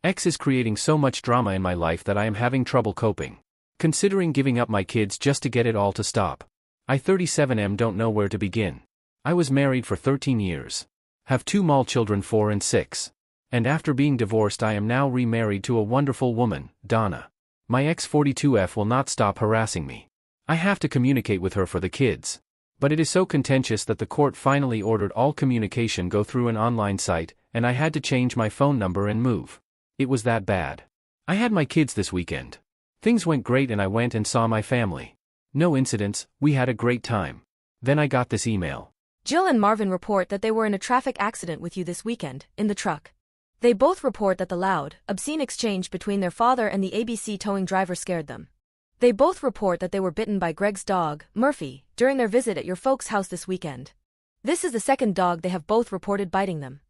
X is creating so much drama in my life that I am having trouble coping. Considering giving up my kids just to get it all to stop. I 37M don't know where to begin. I was married for 13 years. Have 2 small children 4 and 6. And after being divorced I am now remarried to a wonderful woman, Donna. My ex 42F will not stop harassing me. I have to communicate with her for the kids. But it is so contentious that the court finally ordered all communication go through an online site, and I had to change my phone number and move. It was that bad. I had my kids this weekend. Things went great and I went and saw my family. No incidents, we had a great time. Then I got this email. Jill and Marvin report that they were in a traffic accident with you this weekend, in the truck. They both report that the loud, obscene exchange between their father and the ABC towing driver scared them. They both report that they were bitten by Greg's dog, Murphy, during their visit at your folks' house this weekend. This is the second dog they have both reported biting them.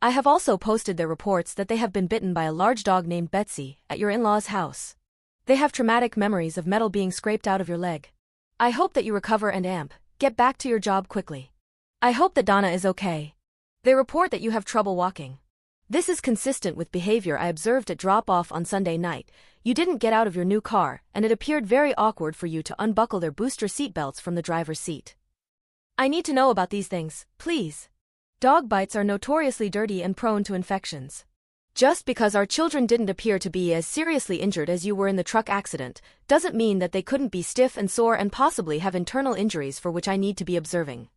I have also posted their reports that they have been bitten by a large dog named Betsy, at your in-laws' house. They have traumatic memories of metal being scraped out of your leg. I hope that you recover and get back to your job quickly. I hope that Donna is okay. They report that you have trouble walking. This is consistent with behavior I observed at drop-off on Sunday night. You didn't get out of your new car, and it appeared very awkward for you to unbuckle their booster seatbelts from the driver's seat. I need to know about these things, please. Dog bites are notoriously dirty and prone to infections. Just because our children didn't appear to be as seriously injured as you were in the truck accident, doesn't mean that they couldn't be stiff and sore and possibly have internal injuries for which I need to be observing.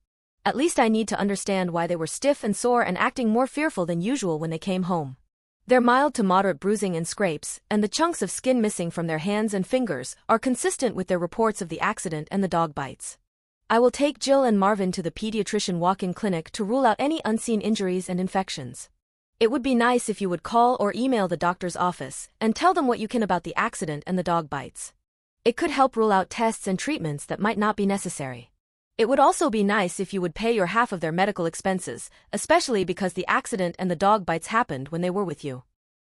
At least I need to understand why they were stiff and sore and acting more fearful than usual when they came home. Their mild to moderate bruising and scrapes, and the chunks of skin missing from their hands and fingers, are consistent with their reports of the accident and the dog bites. I will take Jill and Marvin to the pediatrician walk-in clinic to rule out any unseen injuries and infections. It would be nice if you would call or email the doctor's office and tell them what you can about the accident and the dog bites. It could help rule out tests and treatments that might not be necessary. It would also be nice if you would pay your half of their medical expenses, especially because the accident and the dog bites happened when they were with you.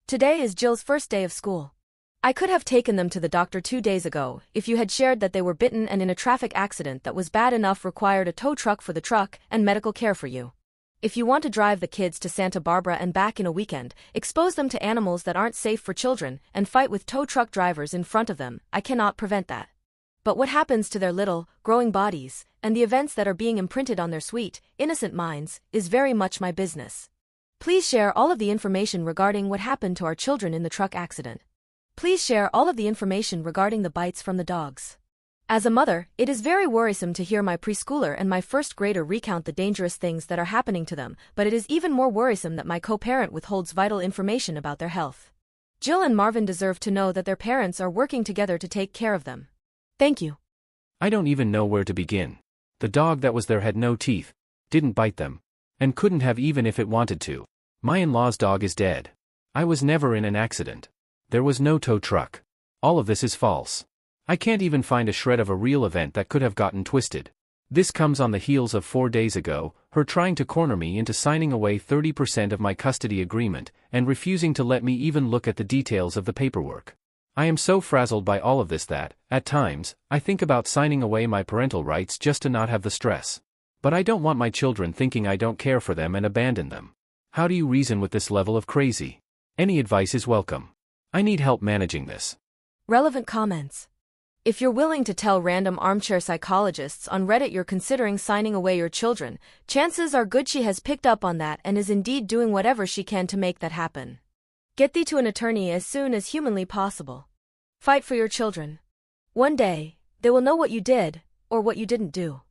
Today is Jill's first day of school. I could have taken them to the doctor 2 days ago if you had shared that they were bitten and in a traffic accident that was bad enough required a tow truck for the truck and medical care for you. If you want to drive the kids to Santa Barbara and back in a weekend, expose them to animals that aren't safe for children, and fight with tow truck drivers in front of them, I cannot prevent that. But what happens to their little, growing bodies, and the events that are being imprinted on their sweet, innocent minds, is very much my business. Please share all of the information regarding what happened to our children in the truck accident. Please share all of the information regarding the bites from the dogs. As a mother, it is very worrisome to hear my preschooler and my first grader recount the dangerous things that are happening to them, but it is even more worrisome that my co-parent withholds vital information about their health. Jill and Marvin deserve to know that their parents are working together to take care of them. Thank you. I don't even know where to begin. The dog that was there had no teeth, didn't bite them, and couldn't have even if it wanted to. My in-law's dog is dead. I was never in an accident. There was no tow truck. All of this is false. I can't even find a shred of a real event that could have gotten twisted. This comes on the heels of 4 days ago, her trying to corner me into signing away 30% of my custody agreement, and refusing to let me even look at the details of the paperwork. I am so frazzled by all of this that, at times, I think about signing away my parental rights just to not have the stress. But I don't want my children thinking I don't care for them and abandon them. How do you reason with this level of crazy? Any advice is welcome. I need help managing this. Relevant comments. If you're willing to tell random armchair psychologists on Reddit you're considering signing away your children, chances are good she has picked up on that and is indeed doing whatever she can to make that happen. Get thee to an attorney as soon as humanly possible. Fight for your children. One day, they will know what you did, or what you didn't do.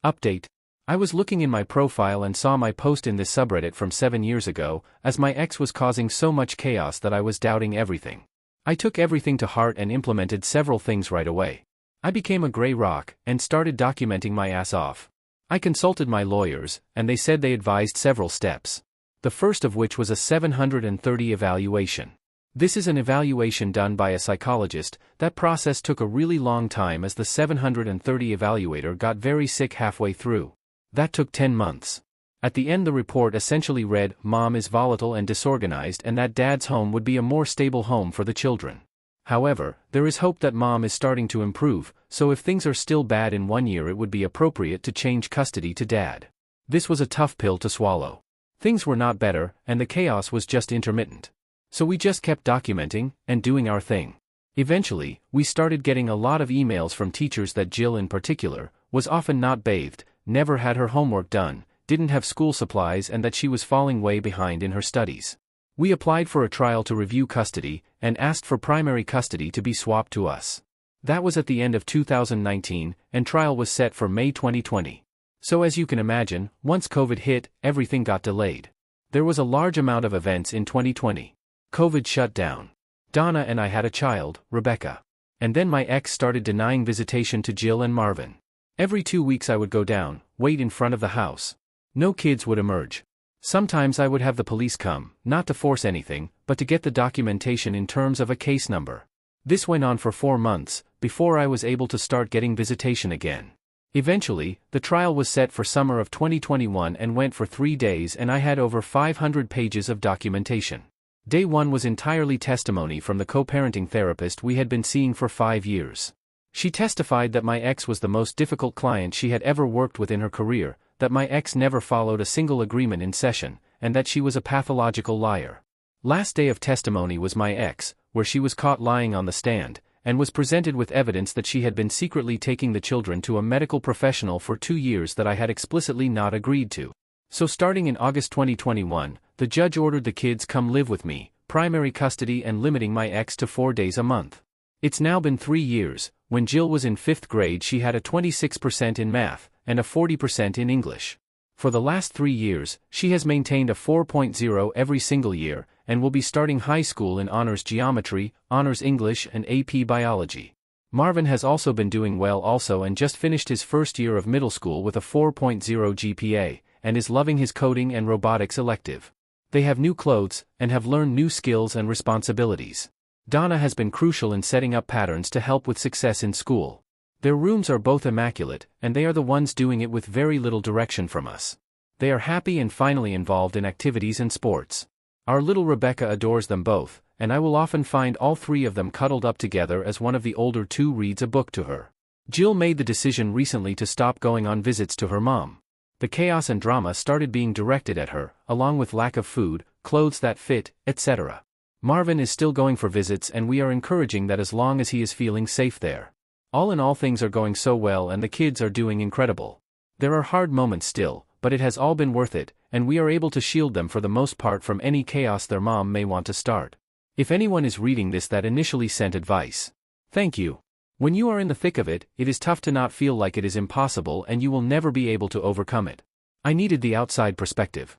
Update. I was looking in my profile and saw my post in this subreddit from 7 years ago, as my ex was causing so much chaos that I was doubting everything. I took everything to heart and implemented several things right away. I became a gray rock, and started documenting my ass off. I consulted my lawyers, and they said they advised several steps. The first of which was a 730 evaluation. This is an evaluation done by a psychologist. That process took a really long time as the 730 evaluator got very sick halfway through. That took 10 months. At the end the report essentially read, Mom is volatile and disorganized and that Dad's home would be a more stable home for the children. However, there is hope that Mom is starting to improve, so if things are still bad in 1 year it would be appropriate to change custody to Dad. This was a tough pill to swallow. Things were not better, and the chaos was just intermittent. So we just kept documenting and doing our thing. Eventually, we started getting a lot of emails from teachers that Jill in particular was often not bathed, never had her homework done, didn't have school supplies, and that she was falling way behind in her studies. We applied for a trial to review custody and asked for primary custody to be swapped to us. That was at the end of 2019, and trial was set for May 2020. So as you can imagine, once COVID hit, everything got delayed. There was a large amount of events in 2020. COVID shut down. Donna and I had a child, Rebecca. And then my ex started denying visitation to Jill and Marvin. Every 2 weeks I would go down, wait in front of the house. No kids would emerge. Sometimes I would have the police come, not to force anything, but to get the documentation in terms of a case number. This went on for 4 months, before I was able to start getting visitation again. Eventually, the trial was set for summer of 2021 and went for 3 days, and I had over 500 pages of documentation. Day 1 was entirely testimony from the co-parenting therapist we had been seeing for 5 years. She testified that my ex was the most difficult client she had ever worked with in her career, that my ex never followed a single agreement in session, and that she was a pathological liar. Last day of testimony was my ex, where she was caught lying on the stand, and was presented with evidence that she had been secretly taking the children to a medical professional for 2 years that I had explicitly not agreed to. So starting in August 2021, the judge ordered the kids come live with me, primary custody, and limiting my ex to 4 days a month. It's now been 3 years. When Jill was in 5th grade she had a 26% in math, and a 40% in English. For the last 3 years, she has maintained a 4.0 every single year, and will be starting high school in honors geometry, honors English, and AP biology. Marvin has also been doing well also and just finished his first year of middle school with a 4.0 GPA, and is loving his coding and robotics elective. They have new clothes, and have learned new skills and responsibilities. Donna has been crucial in setting up patterns to help with success in school. Their rooms are both immaculate, and they are the ones doing it with very little direction from us. They are happy and finally involved in activities and sports. Our little Rebecca adores them both, and I will often find all 3 of them cuddled up together as one of the older 2 reads a book to her. Jill made the decision recently to stop going on visits to her mom. The chaos and drama started being directed at her, along with lack of food, clothes that fit, etc. Marvin is still going for visits, and we are encouraging that as long as he is feeling safe there. All in all, things are going so well and the kids are doing incredible. There are hard moments still, but it has all been worth it, and we are able to shield them for the most part from any chaos their mom may want to start. If anyone is reading this that initially sent advice, thank you. When you are in the thick of it, it is tough to not feel like it is impossible and you will never be able to overcome it. I needed the outside perspective.